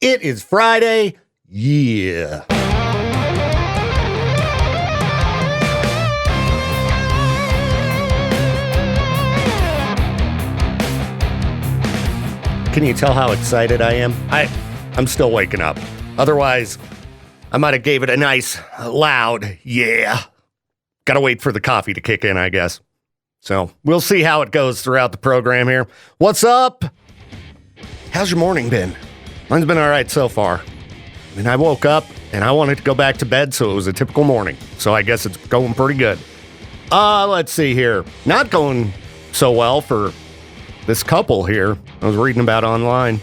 It is Friday. Yeah. Can you tell how excited I am? I'm still waking up. Otherwise, I might have gave it a nice, loud, yeah. Gotta wait for the coffee to kick in, I guess. So, we'll see how it goes throughout the program here. What's up? How's your morning been? Mine's been all right so far. I mean, I woke up and I wanted to go back to bed, so it was a typical morning. So I guess it's going pretty good. Let's see here. Not going so well for this couple here I was reading about online.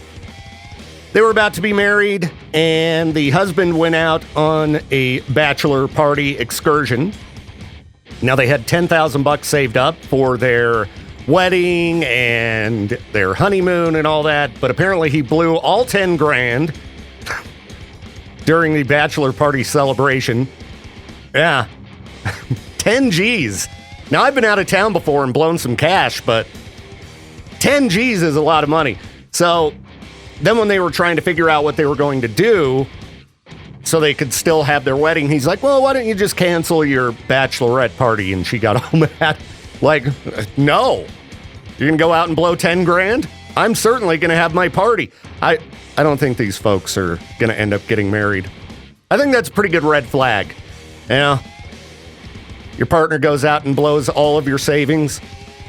They were about to be married, and the husband went out on a bachelor party excursion. Now, they had $10,000 saved up for their wedding and their honeymoon and all that, but apparently he blew all 10 grand during the bachelor party celebration. Yeah, 10 G's. Now, I've been out of town before and blown some cash, but 10 G's is a lot of money. So then when they were trying to figure out what they were going to do so they could still have their wedding, he's like, well, why don't you just cancel your bachelorette party? And she got all mad. Like, no. You're going to go out and blow 10 grand? I'm certainly going to have my party. I don't think these folks are going to end up getting married. I think that's a pretty good red flag. Yeah. Your partner goes out and blows all of your savings,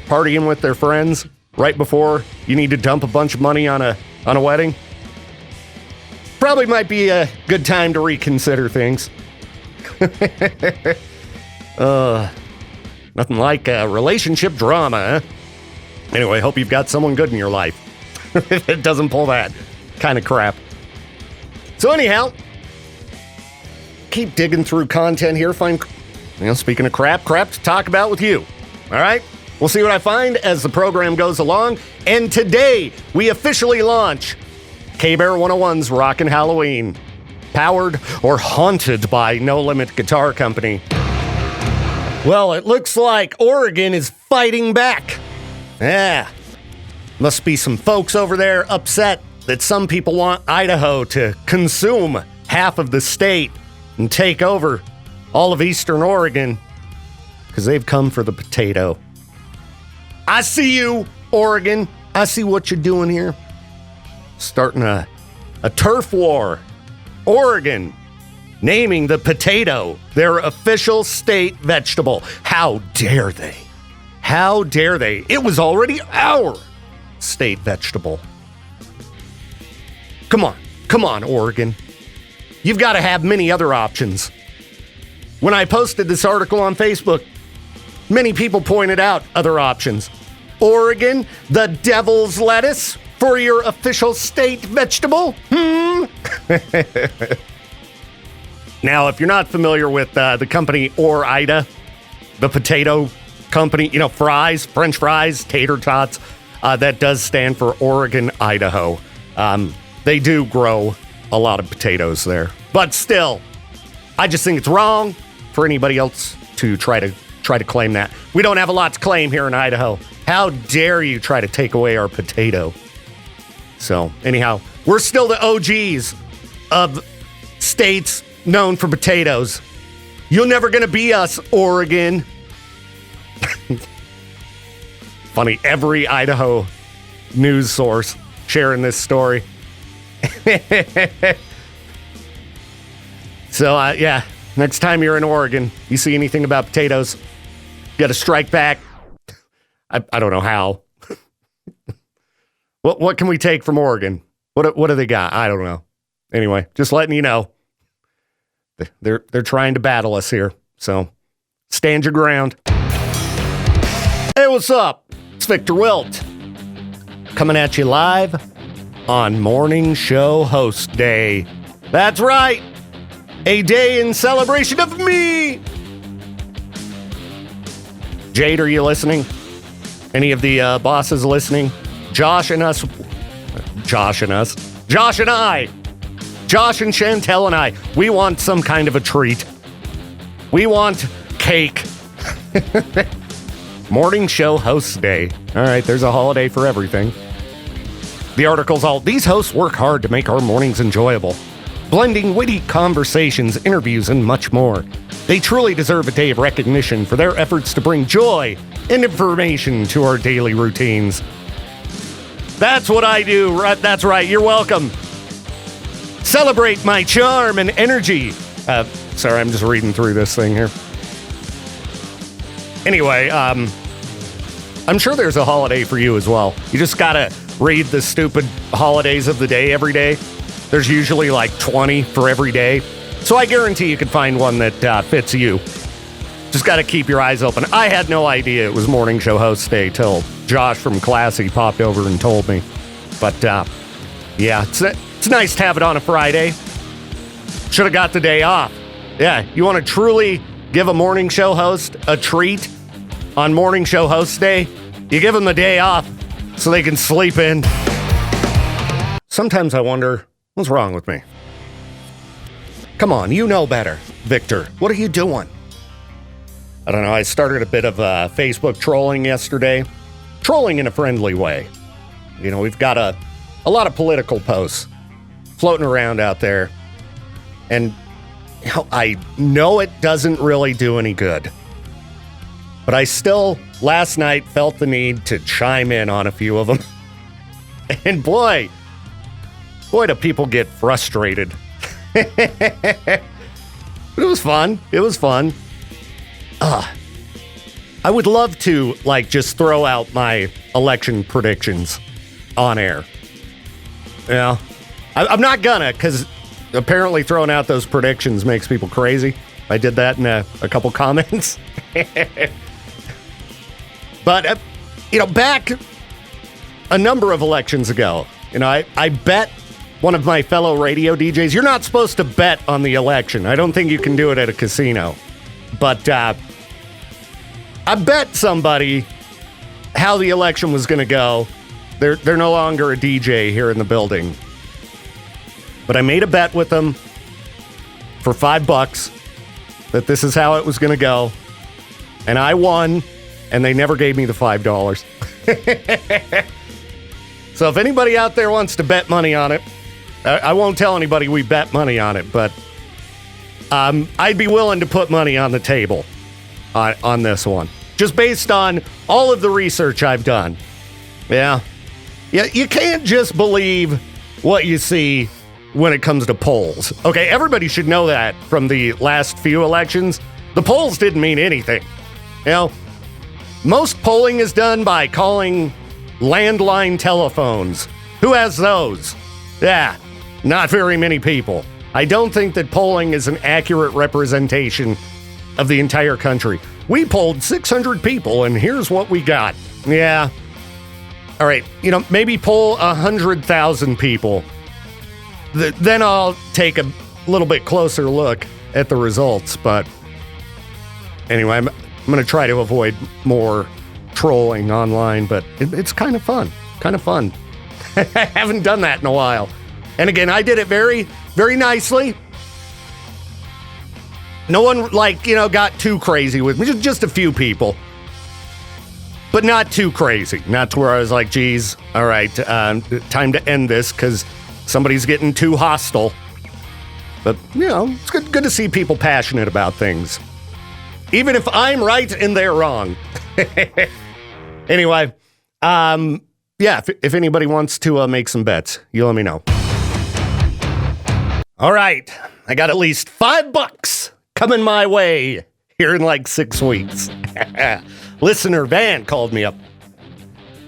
partying with their friends right before you need to dump a bunch of money on a wedding. Probably might be a good time to reconsider things. Nothing like relationship drama, huh? Anyway, hope you've got someone good in your life. If it doesn't pull that kind of crap. So anyhow, keep digging through content here. Find, speaking of crap to talk about with you. All right? We'll see what I find as the program goes along. And today, we officially launch K-Bear 101's Rockin' Halloween. Powered or haunted by No Limit Guitar Company. Well, it looks like Oregon is fighting back. Yeah. Must be some folks over there upset that some people want Idaho to consume half of the state and take over all of Eastern Oregon because they've come for the potato. I see you, Oregon. I see what you're doing here. Starting a turf war. Oregon naming the potato their official state vegetable. How dare they? How dare they? It was already our state vegetable. Come on, Oregon. You've got to have many other options. When I posted this article on Facebook, many people pointed out other options. Oregon, the devil's lettuce for your official state vegetable? Now, if you're not familiar with the company Ore-Ida, the potato company, fries, French fries, tater tots, that does stand for Oregon, Idaho. They do grow a lot of potatoes there. But still, I just think it's wrong for anybody else to try to claim that. We don't have a lot to claim here in Idaho. How dare you try to take away our potato? So, anyhow, we're still the OGs of states known for potatoes. You're never going to be us, Oregon. Funny, every Idaho news source sharing this story. So, yeah, next time you're in Oregon, you see anything about potatoes, you got to strike back. I don't know how. What can we take from Oregon? What do they got? I don't know. Anyway, just letting you know. They're trying to battle us here. So stand your ground. Hey, what's up? It's Victor Wilt. Coming at you live on Morning Show Host Day. That's right. A day in celebration of me. Jade, are you listening? Any of the bosses listening? Josh and I. Josh and Chantel and I, we want some kind of a treat. We want cake. Morning Show Host Day. All right, there's a holiday for everything. The article's all, these hosts work hard to make our mornings enjoyable, blending witty conversations, interviews, and much more. They truly deserve a day of recognition for their efforts to bring joy and information to our daily routines. That's what I do. That's right. You're welcome. Celebrate my charm and energy. Sorry, I'm just reading through this thing here. Anyway, I'm sure there's a holiday for you as well. You just gotta read the stupid holidays of the day every day. There's usually like 20 for every day. So I guarantee you could find one that fits you. Just gotta keep your eyes open. I had no idea it was Morning Show Host Day till Josh from Classy popped over and told me. But, yeah, it's nice to have it on a Friday. Should have got the day off. Yeah, you want to truly give a morning show host a treat on Morning Show Host Day? You give them the day off so they can sleep in. Sometimes I wonder, what's wrong with me? Come on, you know better, Victor. What are you doing? I don't know, I started a bit of Facebook trolling yesterday. Trolling in a friendly way. You know, we've got a lot of political posts floating around out there. And you know, I know it doesn't really do any good. But I still, last night, felt the need to chime in on a few of them. And boy, do people get frustrated. But it was fun. It was fun. I would love to, just throw out my election predictions on air. Yeah. I'm not gonna, because apparently throwing out those predictions makes people crazy. I did that in a couple comments. But, back a number of elections ago, I bet one of my fellow radio DJs, you're not supposed to bet on the election. I don't think you can do it at a casino. But, I bet somebody how the election was going to go. They're no longer a DJ here in the building. But I made a bet with them for $5 that this is how it was going to go. And I won, and they never gave me the $5. So if anybody out there wants to bet money on it, I won't tell anybody we bet money on it, but I'd be willing to put money on the table on this one. Just based on all of the research I've done. Yeah, you can't just believe what you see when it comes to polls. Okay, everybody should know that from the last few elections. The polls didn't mean anything. Most polling is done by calling landline telephones. Who has those? Yeah, not very many people. I don't think that polling is an accurate representation of the entire country. We polled 600 people, and here's what we got. Yeah. All right, maybe poll 100,000 people. Then I'll take a little bit closer look at the results. But anyway, I'm going to try to avoid more trolling online, but it's kind of fun. Kind of fun. I haven't done that in a while. And again, I did it very, very nicely. No one, got too crazy with me. Just a few people. But not too crazy. Not to where I was like, geez, all right, time to end this because somebody's getting too hostile. But, it's good to see people passionate about things. Even if I'm right and they're wrong. Anyway, if anybody wants to make some bets, you let me know. All right, I got at least $5 coming my way here in 6 weeks. Listener Van called me up.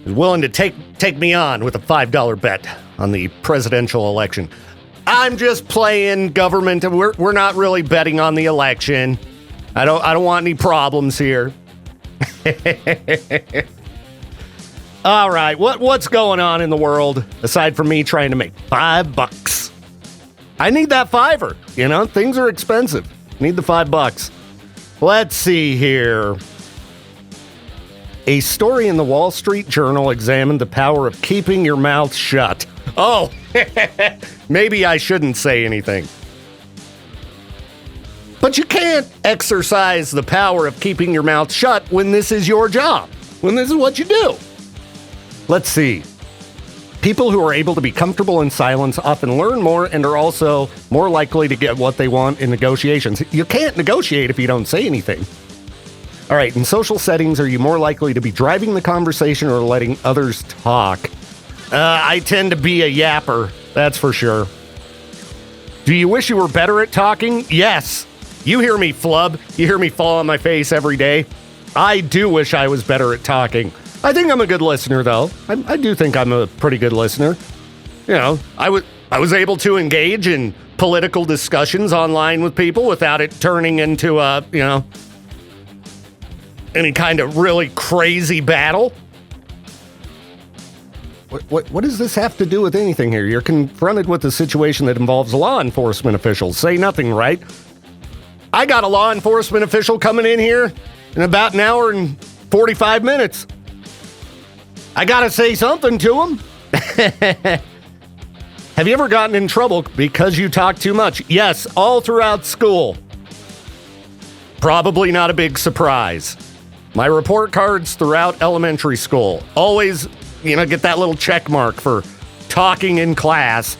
He's willing to take me on with a $5 bet on the presidential election. I'm just playing government. We're not really betting on the election. I don't want any problems here. All right, what's going on in the world aside from me trying to make $5? I need that $5. Things are expensive. Need the $5. Let's see here. A story in the Wall Street Journal examined the power of keeping your mouth shut. Oh, maybe I shouldn't say anything. But you can't exercise the power of keeping your mouth shut when this is your job, when this is what you do. Let's see. People who are able to be comfortable in silence often learn more and are also more likely to get what they want in negotiations. You can't negotiate if you don't say anything. All right, in social settings, are you more likely to be driving the conversation or letting others talk? I tend to be a yapper, that's for sure. Do you wish you were better at talking? Yes. You hear me flub. You hear me fall on my face every day. I do wish I was better at talking. I think I'm a good listener, though. I do think I'm a pretty good listener. You know, I was able to engage in political discussions online with people without it turning into any kind of really crazy battle. What does this have to do with anything here? You're confronted with a situation that involves law enforcement officials. Say nothing, right? I got a law enforcement official coming in here in about an hour and 45 minutes. I gotta say something to him. Have you ever gotten in trouble because you talk too much? Yes, all throughout school. Probably not a big surprise. My report cards throughout elementary school. Always, get that little check mark for talking in class.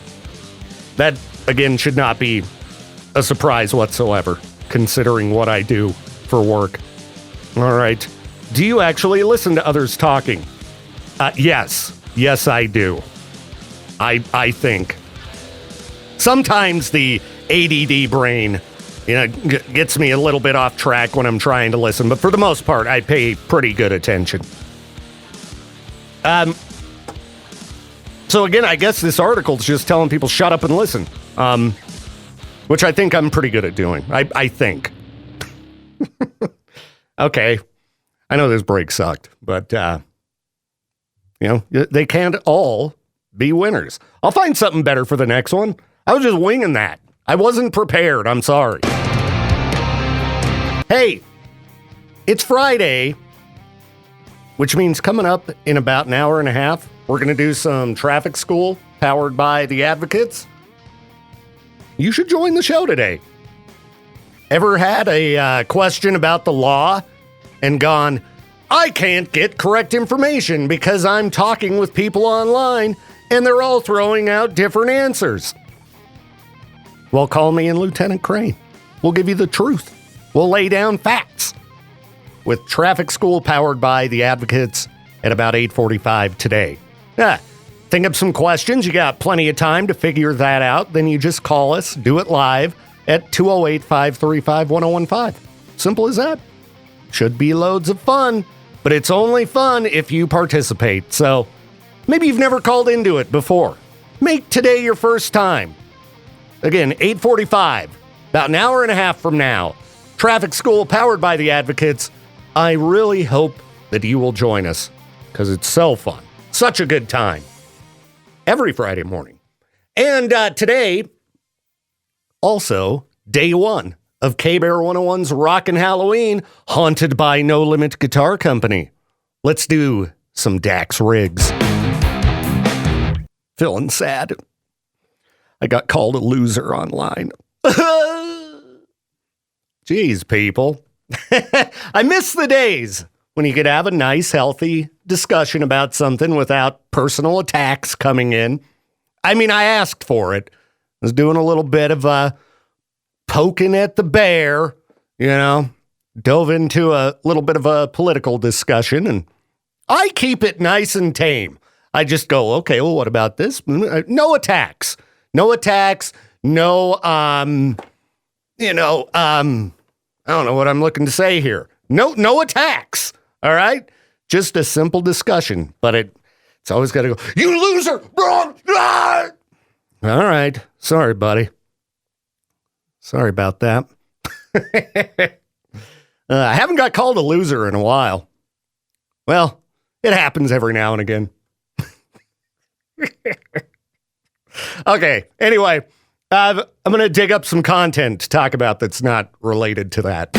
That, again, should not be a surprise whatsoever, considering what I do for work. All right. Do you actually listen to others talking? Yes. Yes, I do. I think. Sometimes the ADD brain, gets me a little bit off track when I'm trying to listen, but for the most part, I pay pretty good attention. So again, I guess this article is just telling people shut up and listen, which I think I'm pretty good at doing. I think. Okay. I know this break sucked, but, they can't all be winners. I'll find something better for the next one. I was just winging that. I wasn't prepared. I'm sorry. Hey, it's Friday, which means coming up in about an hour and a half, we're going to do some traffic school powered by the Advocates. You should join the show today. Ever had a question about the law and gone, I can't get correct information because I'm talking with people online and they're all throwing out different answers? Well, call me and Lieutenant Crane. We'll give you the truth. We'll lay down facts. With traffic school powered by the Advocates at about 8:45 today. Think of some questions. You got plenty of time to figure that out. Then you just call us, do it live at 208-535-1015. Simple as that. Should be loads of fun, but it's only fun if you participate. So maybe you've never called into it before. Make today your first time. Again, 8:45, about an hour and a half from now. Traffic school powered by the Advocates. I really hope that you will join us because it's so fun. Such a good time. Every Friday morning. And today, also, day one of K-Bear 101's Rockin' Halloween, haunted by No Limit Guitar Company. Let's do some Dax Riggs. Feeling sad. I got called a loser online. Jeez, people. I miss the days when you could have a nice, healthy discussion about something without personal attacks coming in. I mean, I asked for it. I was doing a little bit of poking at the bear, dove into a little bit of a political discussion, and I keep it nice and tame. I just go, okay, well, what about this? No attacks. No attacks. No, I don't know what I'm looking to say here. No attacks. All right? Just a simple discussion, but it's always got to go, you loser! All right. Sorry, buddy. Sorry about that. I haven't got called a loser in a while. Well, it happens every now and again. Okay, anyway, I'm going to dig up some content to talk about that's not related to that.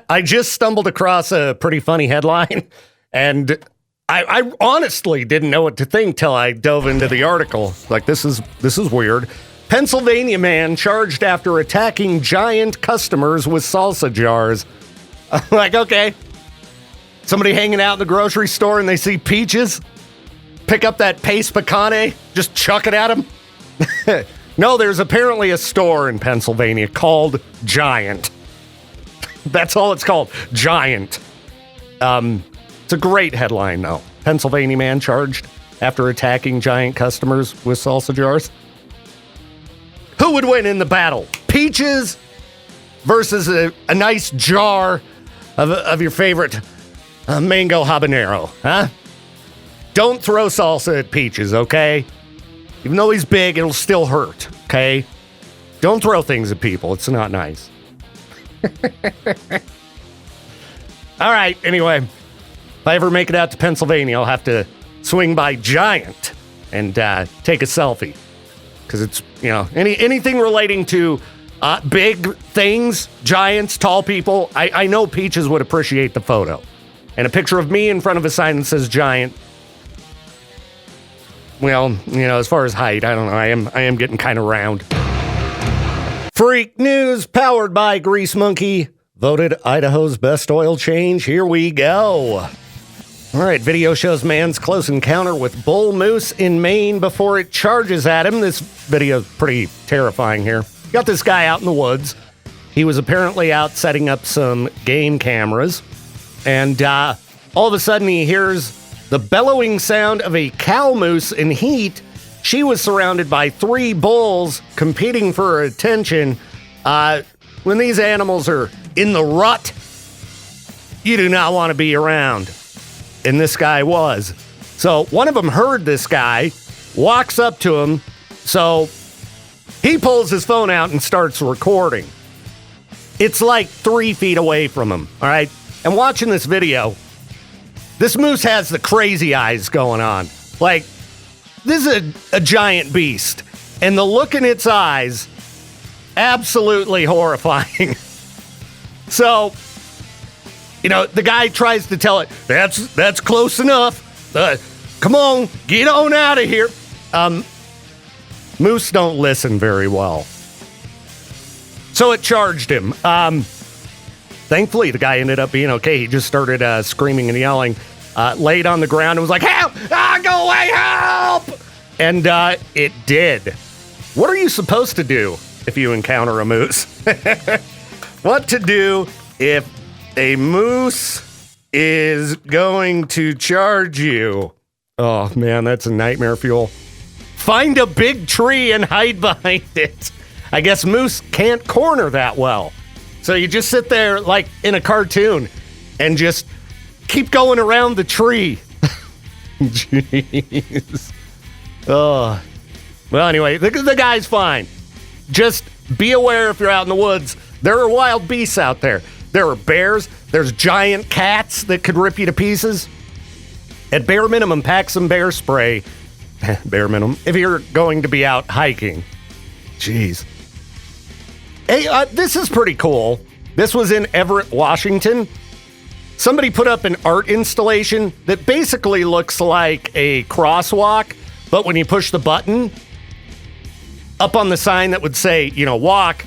I just stumbled across a pretty funny headline, and I honestly didn't know what to think till I dove into the article. Like, this is weird. Pennsylvania man charged after attacking giant customers with salsa jars. I'm like, okay. Somebody hanging out in the grocery store and they see peaches pick up that Pace Picante, just chuck it at him? No, there's apparently a store in Pennsylvania called Giant. That's all it's called, Giant. It's a great headline, though. Pennsylvania man charged after attacking Giant customers with salsa jars. Who would win in the battle? Peaches versus a nice jar of your favorite mango habanero, huh? Don't throw salsa at Peaches, okay? Even though he's big, it'll still hurt, okay? Don't throw things at people. It's not nice. All right, anyway. If I ever make it out to Pennsylvania, I'll have to swing by Giant and take a selfie. Because it's, anything relating to big things, giants, tall people, I know Peaches would appreciate the photo. And a picture of me in front of a sign that says Giant. Well, as far as height, I don't know. I am getting kind of round. Freak news powered by Grease Monkey. Voted Idaho's best oil change. Here we go. All right, video shows man's close encounter with bull moose in Maine before it charges at him. This video is pretty terrifying here. Got this guy out in the woods. He was apparently out setting up some game cameras. And all of a sudden he hears the bellowing sound of a cow moose in heat. She was surrounded by 3 bulls competing for her attention. When these animals are in the rut, you do not want to be around. And this guy was. So one of them heard this guy, walks up to him. So he pulls his phone out and starts recording. It's like 3 feet away from him, all right? And watching this video, this moose has the crazy eyes going on. Like, this is a giant beast. And the look in its eyes, absolutely horrifying. So, the guy tries to tell it, that's close enough. Come on, get on out of here. Moose don't listen very well. So it charged him. Thankfully, the guy ended up being okay. He just started screaming and yelling, laid on the ground and was like, help! Go away, help! And it did. What are you supposed to do if you encounter a moose? What to do if a moose is going to charge you? Oh, man, that's a nightmare fuel. Find a big tree and hide behind it. I guess moose can't corner that well. So you just sit there like in a cartoon and just keep going around the tree. Jeez. Oh. Well, anyway, the guy's fine. Just be aware if you're out in the woods. There are wild beasts out there. There are bears. There's giant cats that could rip you to pieces. At bare minimum, pack some bear spray. Bare minimum. If you're going to be out hiking. Jeez. Hey, this is pretty cool. This was in Everett, Washington. Somebody put up an art installation that basically looks like a crosswalk, but when you push the button, up on the sign that would say, walk,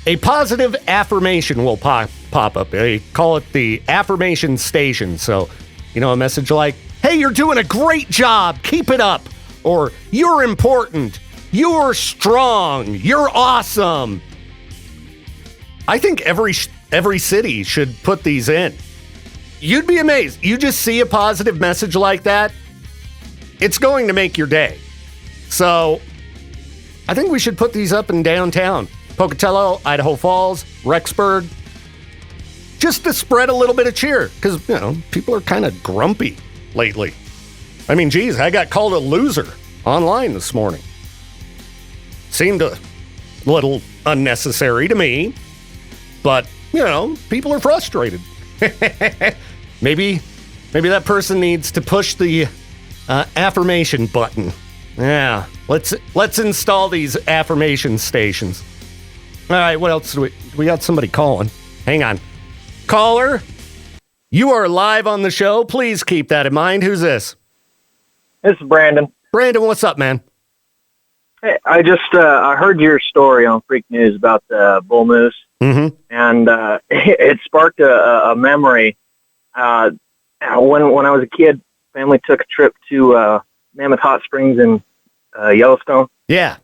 a positive affirmation will pop up. They call it the affirmation station. So, a message like, hey, you're doing a great job. Keep it up. Or, you're important. You're strong. You're awesome. I think every city should put these in. You'd be amazed. You just see a positive message like that, it's going to make your day. So, I think we should put these up in downtown. Pocatello, Idaho Falls, Rexburg. Just to spread a little bit of cheer. Because, people are kind of grumpy lately. I mean, geez, I got called a loser online this morning. Seemed a little unnecessary to me. But, people are frustrated. Maybe that person needs to push the affirmation button. Yeah, let's install these affirmation stations. All right, what else do we got somebody calling. Hang on. Caller, you are live on the show. Please keep that in mind. Who's this? This is Brandon. Brandon, what's up, man? Hey, I just I heard your story on Freak News about the bull moose, and it sparked a memory. When I was a kid, family took a trip to Mammoth Hot Springs in Yellowstone? Yeah.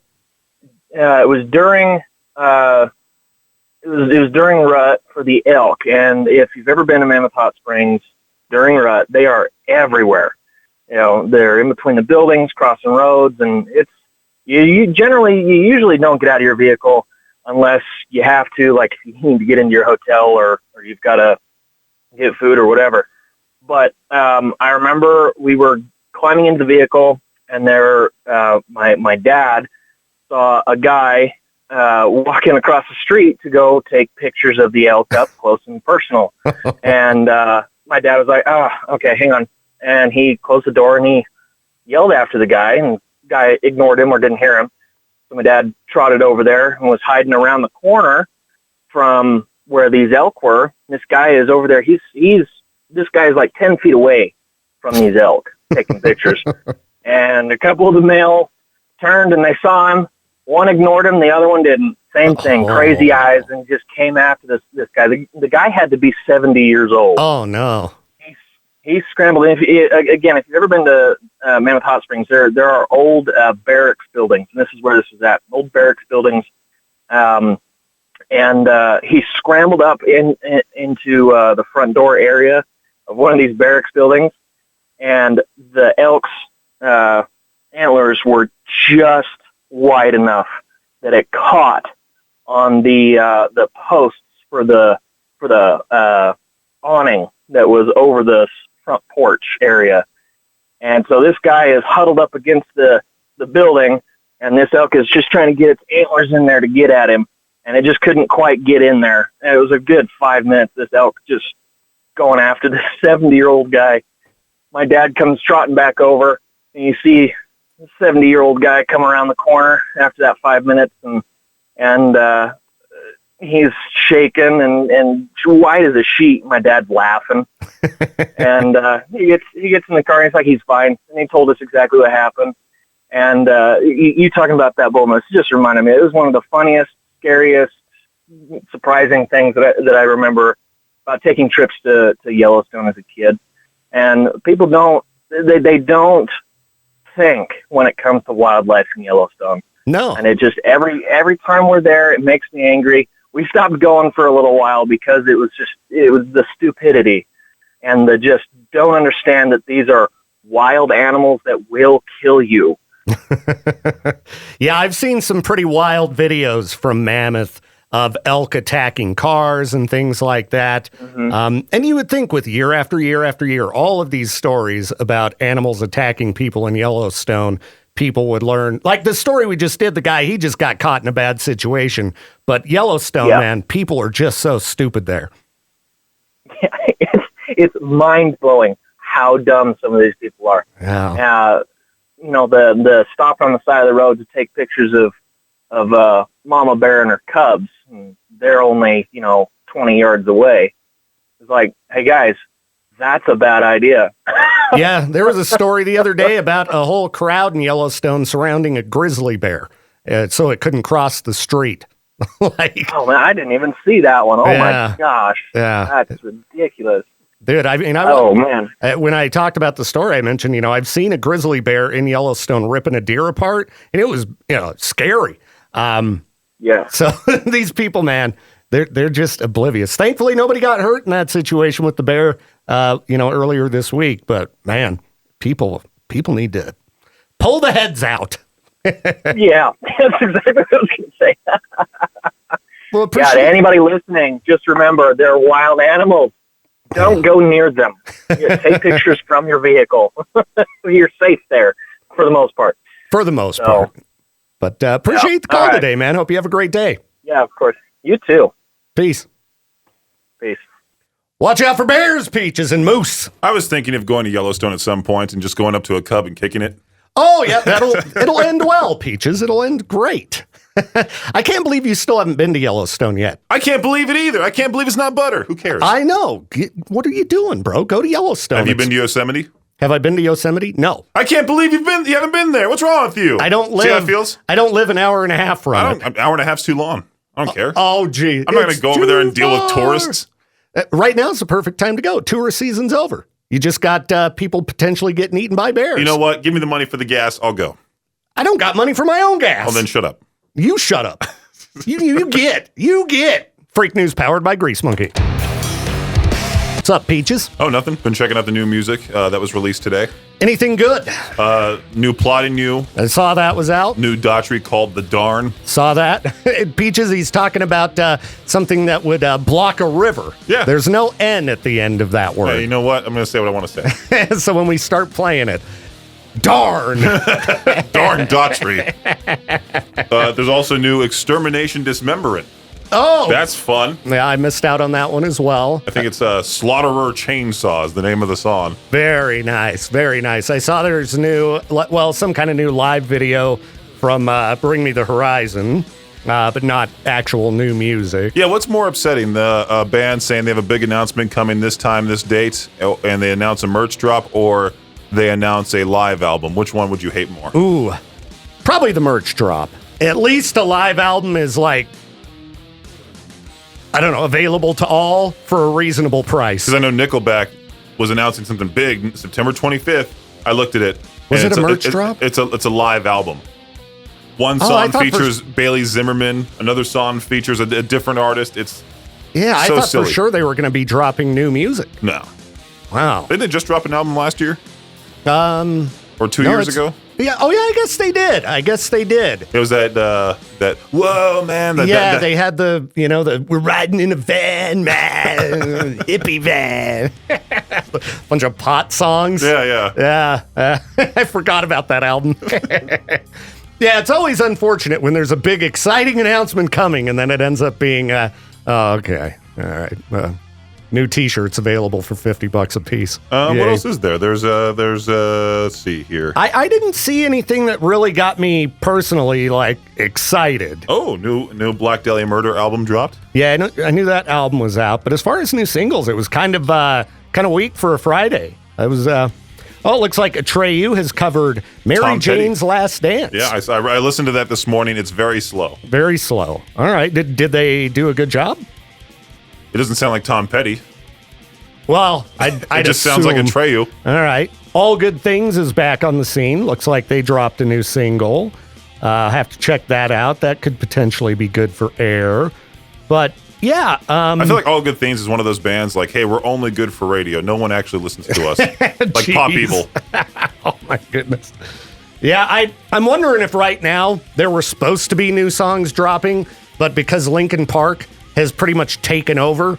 It was during it was during rut for the elk, and if you've ever been to Mammoth Hot Springs during rut, they are everywhere. They're in between the buildings, crossing roads, and it's you usually don't get out of your vehicle unless you have to, like if you need to get into your hotel or you've got to get food or whatever. But I remember we were climbing into the vehicle, and my dad saw a guy walking across the street to go take pictures of the elk up close and personal. And my dad was like, "Oh, okay, hang on." And he closed the door and he yelled after the guy, and the guy ignored him or didn't hear him. So my dad trotted over there and was hiding around the corner from where these elk were. This guy is over there. This guy is like 10 feet away from these elk taking pictures. And a couple of the male turned and they saw him. One ignored him, the other one didn't. Same thing, crazy eyes, and just came after this guy. The guy had to be 70 years old. Oh, no. He scrambled in. Again, if you've ever been to Mammoth Hot Springs, there are old barracks buildings, and this is where this was at, old barracks buildings. And he scrambled up into the front door area of one of these barracks buildings, and the elk's antlers were just wide enough that it caught on the posts for the awning that was over the front porch area. And so this guy is huddled up against the building, and this elk is just trying to get its antlers in there to get at him, and it just couldn't quite get in there. And it was a good 5 minutes, this elk just going after this 70-year-old guy. My dad comes trotting back over, and you see the 70-year-old guy come around the corner after that 5 minutes, and he's shaking and white as a sheet. My dad's laughing. And he gets in the car, and he's like, he's fine. And he told us exactly what happened. And you talking about that bull moose just reminded me. It was one of the funniest, scariest, surprising things that I remember about taking trips to Yellowstone as a kid. And people don't think when it comes to wildlife in Yellowstone. No. And it just every time we're there, it makes me angry. We stopped going for a little while because it was the stupidity and the just don't understand that these are wild animals that will kill you. Yeah, I've seen some pretty wild videos from Mammoth of elk attacking cars and things like that. Mm-hmm. And you would think with year after year after year, all of these stories about animals attacking people in Yellowstone, people would learn. Like the story we just did, the guy, he just got caught in a bad situation. But Yellowstone, man, people are just so stupid there. Yeah, it's mind-blowing how dumb some of these people are. Yeah. The stop on the side of the road to take pictures of mama bear and her cubs. And they're only, 20 yards away. It's like, hey, guys, that's a bad idea. Yeah, there was a story the other day about a whole crowd in Yellowstone surrounding a grizzly bear so it couldn't cross the street. Oh, man, I didn't even see that one. Oh, my gosh. Yeah. That's ridiculous. Dude, man. When I talked about the story, I mentioned, I've seen a grizzly bear in Yellowstone ripping a deer apart, and it was, scary. Yeah. So these people, man, they're just oblivious. Thankfully, nobody got hurt in that situation with the bear, earlier this week. But man, people need to pull the heads out. Yeah, that's exactly what I was going to say. Well, to anybody listening, just remember they're wild animals. Don't go near them. Take pictures from your vehicle. You're safe there for the most part. For the most part. But appreciate the call today, man. Hope you have a great day. Yeah, of course. You too. Peace. Peace. Watch out for bears, Peaches, and moose. I was thinking of going to Yellowstone at some point and just going up to a cub and kicking it. Oh, yeah, it'll end well, Peaches. It'll end great. I can't believe you still haven't been to Yellowstone yet. I can't believe it either. I can't believe it's not butter. Who cares? I know. What are you doing, bro? Go to Yellowstone. Have you been to Yosemite? Have I been to Yosemite? No. I can't believe you haven't been there. What's wrong with you? I don't live. See how it feels? I don't live an hour and a half from it. An hour and a half's too long. I don't care. Oh, gee. I'm not going to go over there and deal with tourists. Right now is the perfect time to go. Tourist season's over. You just got people potentially getting eaten by bears. You know what? Give me the money for the gas. I'll go. I don't got money for my own gas. Oh, then shut up. You shut up. you get. Freak News powered by Grease Monkey. What's up, Peaches? Oh, nothing. Been checking out the new music that was released today. Anything good? New Plotting You. I saw that was out. New Daughtry called The Darn. Saw that. Peaches, he's talking about something that would block a river. Yeah. There's no N at the end of that word. Hey, you know what? I'm going to say what I want to say. So when we start playing it, darn. Darn Daughtry. There's also new Extermination Dismemberment. Oh. That's fun. Yeah, I missed out on that one as well. I think it's Slaughterer Chainsaw is the name of the song. Very nice. Very nice. I saw there's some kind of new live video from Bring Me the Horizon, but not actual new music. Yeah, what's more upsetting? The band saying they have a big announcement coming this time, this date, and they announce a merch drop, or they announce a live album? Which one would you hate more? Ooh, probably the merch drop. At least a live album is like, I don't know, available to all for a reasonable price. Because I know Nickelback was announcing something big September 25th. I looked at it. Was it a merch drop? It's a live album. One song features Bailey Zimmerman. Another song features a different artist. It's I so thought silly. for sure they were going to be dropping new music. No. Wow. Didn't they just drop an album last year? Or 2 no, years ago? Yeah. Oh, yeah. I guess they did. It was that whoa man. They had the we're riding in a van, man, hippie van, bunch of pot songs. Yeah. I forgot about that album. Yeah, it's always unfortunate when there's a big, exciting announcement coming, and then it ends up being, okay, all right. New T-shirts available for $50 a piece. What else is there? There's let's see here. I didn't see anything that really got me personally excited. Oh, new Black Dahlia Murder album dropped. Yeah, I knew that album was out, but as far as new singles, it was kind of weak for a Friday. It was. It looks like Atreyu has covered Mary Tom Jane's Petty. Last Dance. Yeah, I listened to that this morning. It's very slow. Very slow. All right. Did they do a good job? It doesn't sound like Tom Petty. Well, it just sounds like Atreyu. All right. All Good Things is back on the scene. Looks like they dropped a new single. Have to check that out. That could potentially be good for air. But yeah. I feel like All Good Things is one of those bands like, hey, we're only good for radio. No one actually listens to us. Like Pop Evil. Oh, my goodness. Yeah, I'm wondering if right now there were supposed to be new songs dropping, but because Linkin Park has pretty much taken over,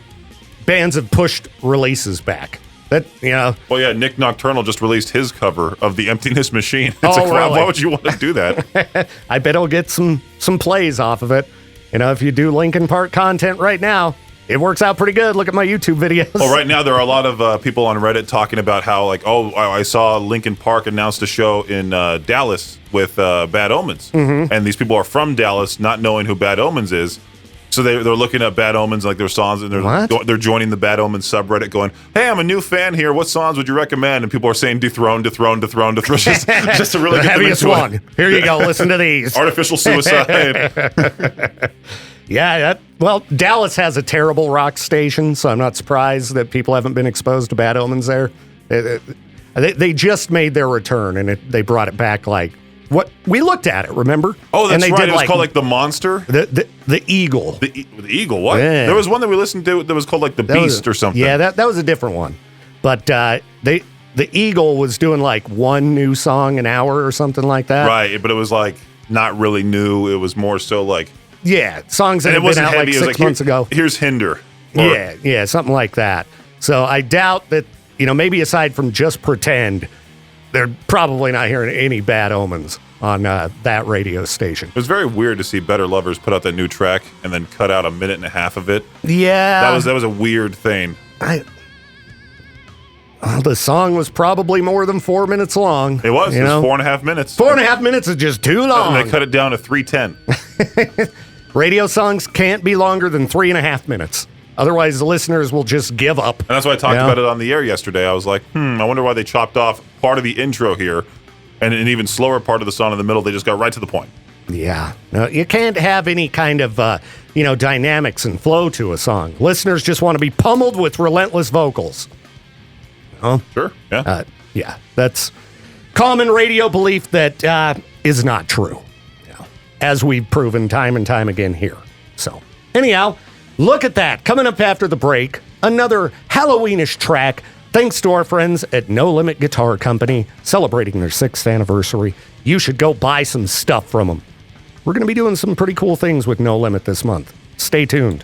bands have pushed releases back. Well, yeah, Nick Nocturnal just released his cover of The Emptiness Machine. It's really? Why would you want to do that? I bet he'll get some plays off of it. If you do Linkin Park content right now, it works out pretty good. Look at my YouTube videos. Well, right now there are a lot of people on Reddit talking about how, I saw Linkin Park announced a show in Dallas with Bad Omens. Mm-hmm. And these people are from Dallas, not knowing who Bad Omens is. So they're looking up Bad Omens, like their songs, and they're joining the Bad Omens subreddit going, hey, I'm a new fan here. What songs would you recommend? And people are saying Dethrone. Just to really get them into one. It. Here you go. Listen to these. Artificial suicide. Yeah, Dallas has a terrible rock station, so I'm not surprised that people haven't been exposed to Bad Omens there. They just made their return, and they brought it back what we looked at it, remember? Oh, that's and right. It was called the Monster? The Eagle. The Eagle, what? Yeah. There was one that we listened to that was called the Beast or something. Yeah, that was a different one. But the Eagle was doing one new song an hour or something like that. Right, but it was not really new. It was more so songs that had been out 6 months ago. Here's Hinder. Yeah, something like that. So I doubt that, maybe aside from Just Pretend, they're probably not hearing any Bad Omens on that radio station. It was very weird to see Better Lovers put out that new track and then cut out a minute and a half of it. Yeah. That was a weird thing. The song was probably more than 4 minutes long. It was. It was 4.5 minutes. 4.5 minutes is just too long. And they cut it down to 3:10. Radio songs can't be longer than 3.5 minutes. Otherwise, the listeners will just give up. And that's why I talked about it on the air yesterday. I was like, I wonder why they chopped off part of the intro here and an even slower part of the song in the middle. They just got right to the point. Yeah. No, you can't have any kind of, dynamics and flow to a song. Listeners just want to be pummeled with relentless vocals. huh? Sure. Yeah. Yeah, that's common radio belief that is not true, as we've proven time and time again here. So, anyhow, look at that. Coming up after the break, another Halloweenish track, thanks to our friends at No Limit Guitar Company, celebrating their 6th anniversary. You should go buy some stuff from them. We're going to be doing some pretty cool things with No Limit this month. Stay tuned.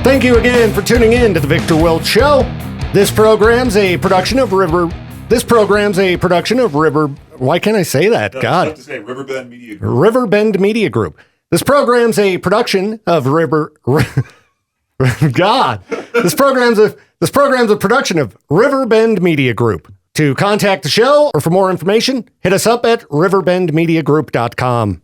Thank you again for tuning in to the Victor Welch Show. This program's a production of River. Why can't I say that? God. To say Riverbend Media Group. Riverbend Media Group. This program's a production of God. This program's a production of Riverbend Media Group. To contact the show or for more information, hit us up at riverbendmediagroup.com.